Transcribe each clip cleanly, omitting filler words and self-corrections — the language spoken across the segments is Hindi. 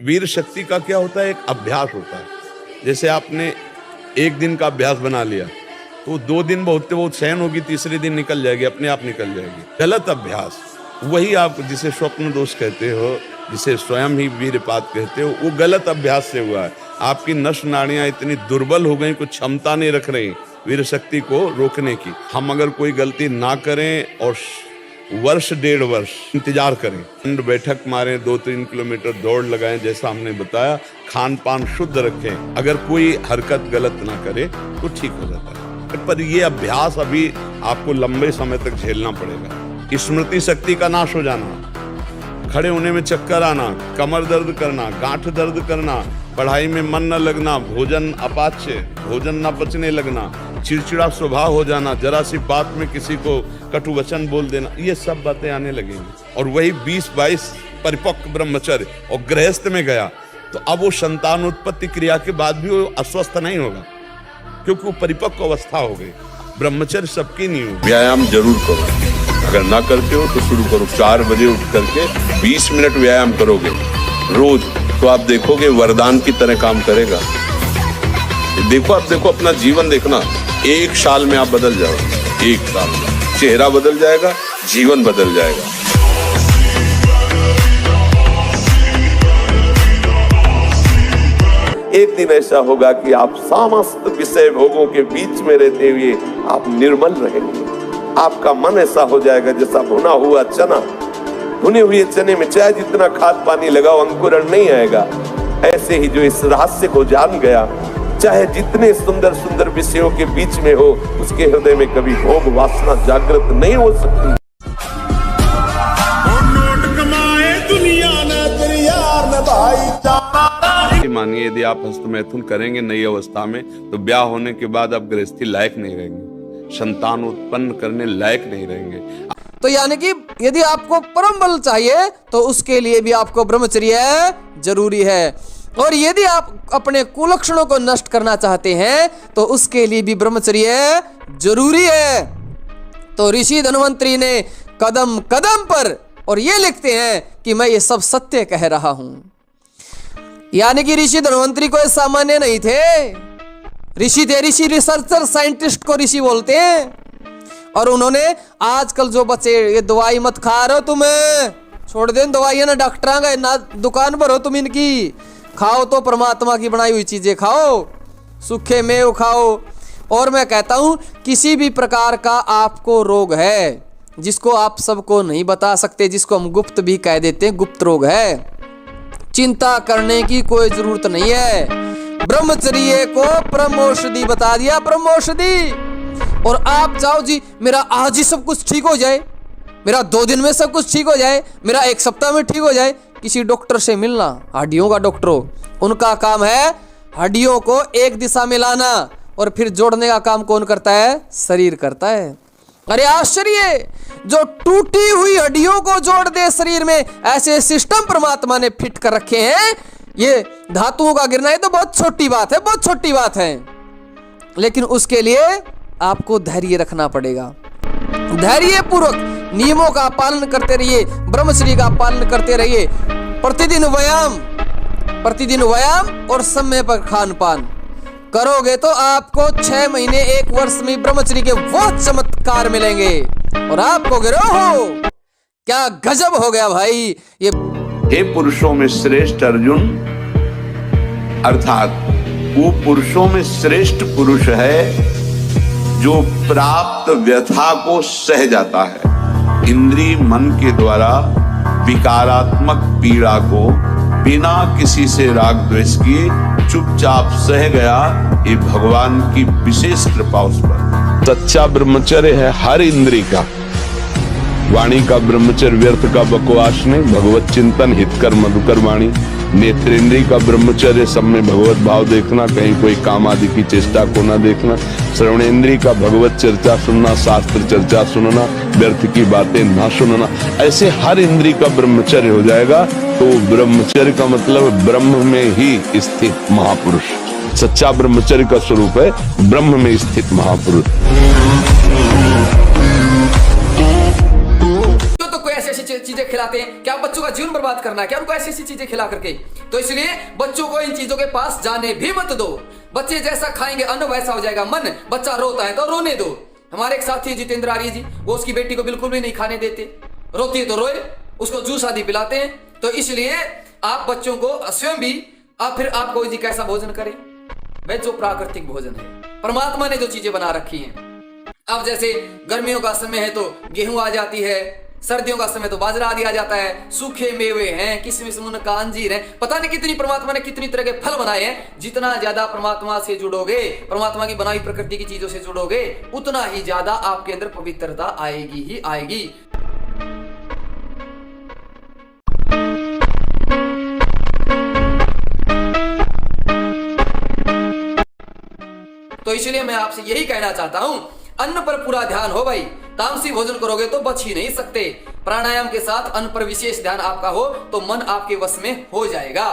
वीर शक्ति का क्या होता है, एक अभ्यास होता है। जैसे आपने एक दिन का अभ्यास बना लिया तो 2 दिन बहुत सहन होगी, तीसरे दिन निकल जाएगी, अपने आप निकल जाएगी। गलत अभ्यास वही आप जिसे स्वप्न दोष कहते हो, जिसे स्वयं ही वीरपात कहते हो, वो गलत अभ्यास से हुआ है। आपकी नस नाड़ियां इतनी दुर्बल हो गई, कुछ क्षमता नहीं रख रही वीर शक्ति को रोकने की। हम अगर कोई गलती ना करें और वर्ष 1.5 वर्ष इंतजार करें, दंड बैठक मारें, 2-3 किलोमीटर दौड़ लगाएं, जैसा हमने बताया, खान पान शुद्ध रखें, अगर कोई हरकत गलत ना करे तो ठीक हो जाता है। पर ये अभ्यास अभी आपको लंबे समय तक झेलना पड़ेगा। स्मृति शक्ति का नाश हो जाना, खड़े होने में चक्कर आना, कमर दर्द करना, गांठ दर्द करना, पढ़ाई में मन न लगना, भोजन अपाच्य, भोजन न पचने लगना, चिड़चिड़ा स्वभाव हो जाना, जरा सी बात में किसी को कटु वचन बोल देना, ये सब बातें आने लगेंगी। और वही 20-22 परिपक्व ब्रह्मचर्य और गृहस्थ में गया तो अब वो संतान उत्पत्ति क्रिया के बाद भी वो अस्वस्थ नहीं होगा, क्योंकि वो परिपक्व अवस्था हो गई। ब्रह्मचर्य सबकी नहीं होगी। व्यायाम जरूर करो, अगर ना करते हो तो शुरू करो। 4 बजे उठ करके 20 मिनट व्यायाम करोगे रोज, तो आप देखोगे वरदान की तरह काम करेगा। देखो, आप देखो, अपना जीवन देखना, 1 साल में आप बदल जाओगे। 1 साल में चेहरा बदल जाएगा, जीवन बदल जाएगा। एक दिन ऐसा होगा कि आप समस्त विषय भोगों के बीच में रहते हुए आप निर्मल रहेंगे। आपका मन ऐसा हो जाएगा जैसा भुना हुआ चना, भुने हुए चने में चाहे जितना खाद पानी लगाओ अंकुरण नहीं आएगा। ऐसे ही जो इस रहस्य को जान गया, चाहे जितने सुंदर सुंदर विषयों के बीच में हो, उसके हृदय में कभी भोग वासना जागृत नहीं हो सकती। मानिए यदि आप हस्तमैथुन करेंगे नई अवस्था में तो ब्याह होने के बाद आप गृहस्थी लायक नहीं रहेंगे, संतान उत्पन्न करने लायक नहीं रहेंगे। तो यानी कि यदि आपको परम बल चाहिए तो उसके लिए भी आपको ब्रह्मचर्य जरूरी है, और यदि आप अपने कुलक्षणों को नष्ट करना चाहते हैं तो उसके लिए भी ब्रह्मचर्य जरूरी है। तो ऋषि धन्वंतरी ने कदम कदम पर, और ये लिखते हैं कि मैं ये सब सत्य कह रहा हूं। यानी कि ऋषि धन्वंतरी कोई सामान्य नहीं थे, ऋषि थे, ऋषि रिसर्चर, साइंटिस्ट को ऋषि बोलते हैं। और उन्होंने आजकल जो बच्चे ये दवाई मत खा रहे हो, तुम्हें छोड़ दें दवाइयां ना, डॉक्टर का ना दुकान पर हो तुम इनकी, खाओ तो परमात्मा की बनाई हुई चीजें खाओ, सूखे मेव खाओ। और मैं कहता हूं किसी भी प्रकार का आपको रोग है जिसको आप सबको नहीं बता सकते, जिसको हम गुप्त भी कह देते हैं, गुप्त रोग है, चिंता करने की कोई जरूरत नहीं है। ब्रह्मचर्य को परमौषधि बता दिया, परमौषधि। और आप चाहो जी मेरा आज ही सब कुछ ठीक हो जाए, मेरा 2 दिन में सब कुछ ठीक हो जाए, मेरा 1 सप्ताह में ठीक हो जाए, किसी डॉक्टर से मिलना, हड्डियों का डॉक्टर हो, उनका काम है हड्डियों को एक दिशा में लाना, और फिर जोड़ने का काम कौन करता है? शरीर करता है। अरे आश्चर्य, जो टूटी हुई हड्डियों को जोड़ दे शरीर में, ऐसे सिस्टम परमात्मा ने फिट कर रखे हैं। ये धातुओं का गिरना, ये तो बहुत छोटी बात है, बहुत छोटी बात है, लेकिन उसके लिए आपको धैर्य रखना पड़ेगा। धैर्य पूर्वक नियमों का पालन करते रहिए, ब्रह्मचर्य का पालन करते रहिए, प्रतिदिन व्यायाम और समय पर खान पान करोगे तो आपको 6 महीने 1 वर्ष में ब्रह्मचर्य के वो चमत्कार मिलेंगे। और आप कहोगे हो क्या गजब हो गया भाई ये। हे पुरुषों में श्रेष्ठ अर्जुन, अर्थात वो पुरुषों में श्रेष्ठ पुरुष है जो प्राप्त व्यथा को सह जाता है। इंद्रिय मन के द्वारा विकारात्मक पीड़ा को बिना किसी से राग द्वेष किए चुपचाप सह गया, ये भगवान की विशेष कृपा उस पर। सच्चा ब्रह्मचर्य है हर इंद्रिय का, वाणी का ब्रह्मचर्य व्यर्थ का बकवास नहीं, भगवत चिंतन हितकर मधुकर वाणी। नेत्रेंद्रिय का ब्रह्मचर्य सब में भगवत भाव देखना, कहीं कोई काम आदि की चेष्टा को न देखना। श्रवणेंद्रिय का भगवत चर्चा सुनना, शास्त्र चर्चा सुनना, व्यर्थ की बातें ना सुनना। ऐसे हर इंद्रिय का ब्रह्मचर्य हो जाएगा तो ब्रह्मचर्य का मतलब ब्रह्म में ही स्थित महापुरुष। सच्चा ब्रह्मचर्य का स्वरूप है ब्रह्म में स्थित महापुरुष। तो कोई ऐसी चीजें खिलाते हैं, क्या बच्चों का जीवन बर्बाद करना है क्या उनको ऐसी ऐसी चीजें खिला करके? तो इसलिए बच्चों को इन चीजों के पास जाने भी मत दो। बच्चे जैसा खाएंगे अन्न वैसा हो जाएगा मन। बच्चा रोता है तो रोने दो। हमारे एक साथी जितेंद्र आर्य जी, वो उसकी बेटी को बिल्कुल भी नहीं खाने देते, रोती है तो रोए, उसको जूस आदि पिलाते हैं। तो इसलिए आप बच्चों को स्वयं भी फिर आप कोई जी कैसा भोजन करें भाई, जो प्राकृतिक भोजन है, परमात्मा ने जो चीजें बना रखी हैं। अब जैसे गर्मियों का समय है तो गेहूं आ जाती है, सर्दियों का समय तो बाजरा आदि आ जाता है, सूखे मेवे हैं, किशमिश मुनक्का अंजीर है, पता नहीं कितनी परमात्मा ने कितनी तरह के फल बनाए हैं। जितना ज्यादा परमात्मा से जुड़ोगे, परमात्मा की बनाई प्रकृति की चीजों से जुड़ोगे, उतना ही ज्यादा आपके अंदर पवित्रता आएगी ही आएगी। तो इसलिए मैं आपसे यही कहना चाहता हूं, अन्न पर पूरा ध्यान हो भाई। तामसी भोजन करोगे तो बच ही नहीं सकते। प्राणायाम के साथ अन्न पर विशेष ध्यान आपका हो तो मन आपके वश में हो जाएगा।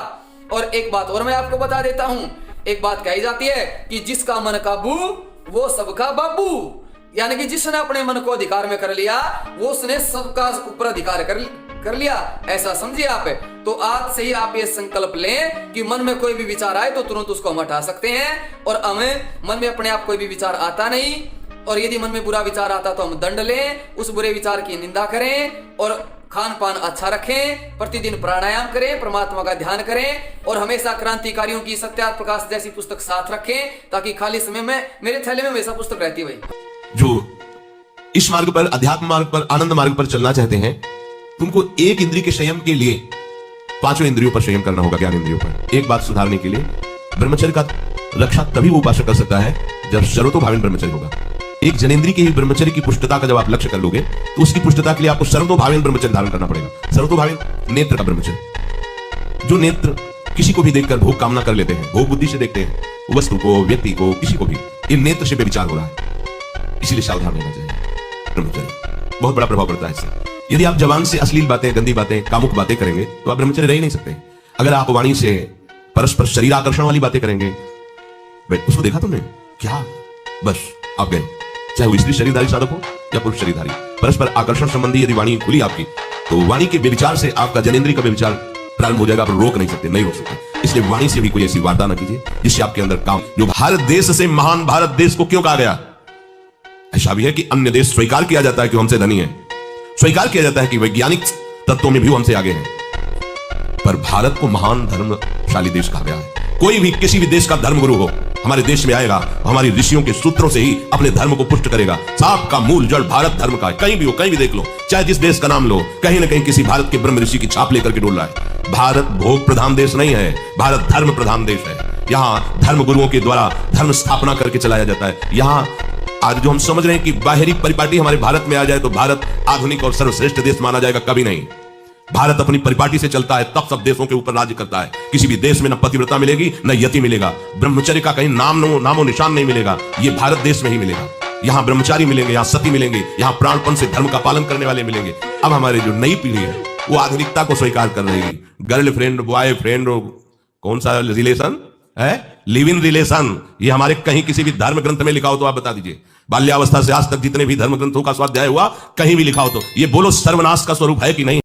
और एक बात और मैं आपको बता देता हूं, एक बात कही जाती है कि जिसका मन काबू वो सबका बाबू, यानी कि जिसने अपने मन को अधिकार में कर लिया वो उसने सबका ऊपर अधिकार कर लिया, ऐसा समझिए आप। तो आज से ही आप ये संकल्प लें कि मन में कोई भी विचार आए तो तुरंत उसको हम हटा सकते हैं। और हमें मन में अपने आप कोई भी विचार आता नहीं, और यदि मन में बुरा विचार आता तो हम दंड लें, उस बुरे विचार की निंदा करें और खान पान अच्छा रखें, प्रतिदिन प्राणायाम करें, परमात्मा का ध्यान करें और हमेशा क्रांतिकारियों की सत्यार्थ प्रकाश जैसी पुस्तक साथ रखें, ताकि खाली समय में मेरे थैले में हमेशा पुस्तक रहती है भाई। जो इस मार्ग पर, अध्यात्म मार्ग पर, आनंद मार्ग पर चलना चाहते हैं, तुमको एक इंद्रिय के संयम के लिए पांचों इंद्रियों पर संयम करना होगा। ज्ञान इंद्रियों पर एक बात सुधारने के लिए ब्रह्मचर्य का रक्षा तभी वो उपासक कर सकता है जब सर्वतोभावेन ब्रह्मचर्य होगा। एक जनेंद्रिय के ही ब्रह्मचर्य की पुष्टता का जब आप लक्ष्य कर लोगे तो उसकी पुष्टता के लिए आपको सर्वतोभावेन ब्रह्मचर्य धारण करना पड़ेगा। सर्वतोभावेन नेत्र का ब्रह्मचर्य, जो नेत्र किसी को भी देखकर भोग कामना कर लेते हैं, भोग बुद्धि से देखते हैं वस्तु को, व्यक्ति को, किसी को भी, इन नेत्र से बेविचार हो रहा है। इसलिए सावधान रहना चाहिए। ब्रह्मचर्य बहुत बड़ा प्रभाव पड़ता है इससे। यदि आप जबान से अश्लील बातें, गंदी बातें, कामुक बातें करेंगे तो आप ब्रह्मचर्य रह ही नहीं सकते। अगर आप वाणी से परस्पर शरीर आकर्षण वाली बातें करेंगे, उसको देखा तुमने क्या, बस आप गए। चाहे वो स्त्री शरीरधारी साधक हो या पुरुष शरीरधारी, परस्पर आकर्षण संबंधी यदि वाणी खुली आपकी, तो वाणी के व्यभिचार से आपका जनेंद्रिय का व्यभिचार प्रारंभ हो जाएगा। आप रोक नहीं सकते, नहीं रोक सकते। इसलिए वाणी से भी कोई ऐसी वार्ता ना कीजिए जिससे आपके अंदर काम। जो भारत देश से महान भारत देश को क्यों कहा गया? ऐसा भी है कि अन्य देश स्वीकार किया जाता है कि हमसे धनी है, स्वीकार किया जाता है कि वैज्ञानिक तत्वों में भी हमसे आगे हैं, पर भारत को महान धर्मशाली देश कहा गया है। कोई भी किसी भी देश का धर्मगुरु हो हमारे देश में आएगा, हमारी ऋषियों के सूत्रों से ही अपने धर्म को पुष्ट करेगा। साप का मूल जड़ भारत धर्म का है। कहीं भी हो, कहीं भी देख लो, चाहे जिस देश का नाम लो, कहीं ना कहीं किसी भारत के ब्रह्म ऋषि की छाप लेकर के डोल रहा है। भारत भोग प्रधान देश नहीं है, भारत धर्म प्रधान देश है। यहाँ धर्म गुरुओं के द्वारा धर्म स्थापना करके चलाया जाता है। यहाँ आज जो हम समझ रहे हैं कि बाहरी परिपाटी हमारे भारत में आ जाए तो भारत आधुनिक और सर्वश्रेष्ठ देश माना जाएगा, कभी नहीं। भारत अपनी परिपाटी से चलता है, तब सब देशों के ऊपर राज्य करता है। किसी भी देश में न पतिव्रता मिलेगी न यति मिलेगा, ब्रह्मचर्य का कहीं नामो निशान नहीं मिलेगा। ये भारत देश में ही मिलेगा। यहाँ ब्रह्मचारी मिलेंगे, यहाँ सती मिलेंगे, यहाँ प्राणपण से धर्म का पालन करने वाले मिलेंगे। अब हमारे जो नई पीढ़ी है वो आधुनिकता को स्वीकार कर रही है। गर्लफ्रेंड, बॉयफ्रेंड, कौन सा रिलेशन है, लिव इन रिलेशन, ये हमारे कहीं किसी भी धर्म ग्रंथ में लिखा हो तो आप बता दीजिए। बाल्यावस्था से आज तक जितने भी धर्म ग्रंथों का स्वाध्याय हुआ कहीं भी लिखा हो तो ये बोलो सर्वनाश का स्वरूप है कि नहीं?